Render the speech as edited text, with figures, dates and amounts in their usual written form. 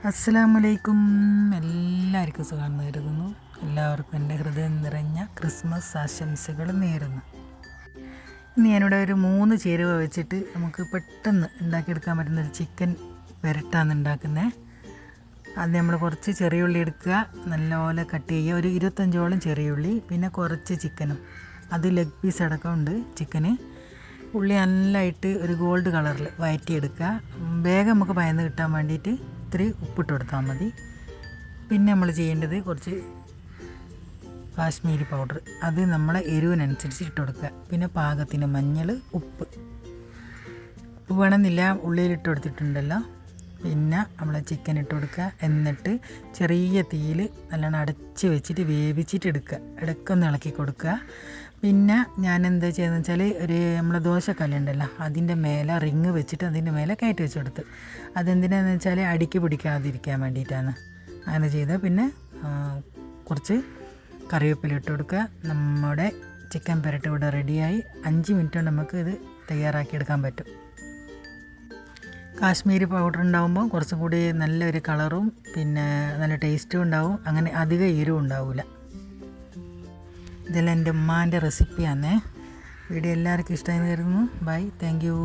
അസ്സലാമലൈക്കും. എല്ലാവർക്കും സുഖം നേരുന്നു. എല്ലാവർക്കും എൻ്റെ ഹൃദയം നിറഞ്ഞ ക്രിസ്മസ് ആശംസകൾ നേരുന്നു. ഇന്ന് ഞാനിവിടെ ഒരു 3 ചേരുവ വെച്ചിട്ട് നമുക്ക് പെട്ടെന്ന് ഉണ്ടാക്കിയെടുക്കാൻ പറ്റുന്നൊരു ചിക്കൻ വരട്ടാണ് ഉണ്ടാക്കുന്നത്. അത് നമ്മൾ കുറച്ച് ചെറിയ ഉള്ളി എടുക്കുക, നല്ലപോലെ കട്ട് ചെയ്യുക. ഒരു 25ഓളം ചെറിയ ഉള്ളി, പിന്നെ കുറച്ച് ചിക്കനും. അത് ലെഗ് പീസ് അടക്കം ഉണ്ട് ചിക്കന്. ഉള്ളി നല്ലതായിട്ട് ഒരു ഗോൾഡ് കളറിൽ വഴറ്റിയെടുക്കുക. വേഗം നമുക്ക് പയന്ന് കിട്ടാൻ വേണ്ടിയിട്ട് ഇത്തിരി ഉപ്പിട്ട് കൊടുത്താൽ മതി. പിന്നെ നമ്മൾ ചെയ്യേണ്ടത് കുറച്ച് കാശ്മീരി പൗഡർ, അത് നമ്മളെ എരിവിനനുസരിച്ച് ഇട്ട് കൊടുക്കുക. പിന്നെ പാകത്തിന് മഞ്ഞൾ, ഉപ്പ് വേണമെന്നില്ല, ഉള്ളിയിലിട്ട് കൊടുത്തിട്ടുണ്ടല്ലോ. പിന്നെ നമ്മൾ ചിക്കൻ ഇട്ട് കൊടുക്കുക. എന്നിട്ട് ചെറിയ തീയിൽ നല്ലോണം അടച്ച് വെച്ചിട്ട് വേവിച്ചിട്ട് എടുക്കുക. ഇടയ്ക്കൊന്ന് ഇളക്കി കൊടുക്കുക. പിന്നെ ഞാൻ എന്താ ചെയ്യുന്നത് വെച്ചാൽ, നമ്മളെ ദോശക്കല്ലുണ്ടല്ലോ, അതിൻ്റെ മേലെ റിങ് വെച്ചിട്ട് അതിൻ്റെ മേലെ കയറ്റി വെച്ച് കൊടുത്ത്. അതെന്തിനാണെന്ന് വെച്ചാൽ അടിക്ക് പിടിക്കാതിരിക്കാൻ വേണ്ടിയിട്ടാണ് അങ്ങനെ ചെയ്തത്. പിന്നെ കുറച്ച് കറിവേപ്പില ഇട്ട് കൊടുക്കുക. നമ്മുടെ ചിക്കൻ പെരട്ട് ഇവിടെ റെഡിയായി. 5 മിനിറ്റ് കൊണ്ട് നമുക്ക് ഇത് തയ്യാറാക്കിയെടുക്കാൻ പറ്റും. കാശ്മീരി പൗഡർ ഉണ്ടാകുമ്പോൾ കുറച്ചും കൂടി നല്ലൊരു കളറും പിന്നെ നല്ല ടേസ്റ്റും ഉണ്ടാവും. അങ്ങനെ അധികം എരിവും ഉണ്ടാവില്ല. ഇതെല്ലാം എൻ്റെ ഉമ്മാൻ്റെ റെസിപ്പിയാണ്. വീഡിയോ എല്ലാവർക്കും ഇഷ്ടമായി വരുന്നു. Bye, thank U.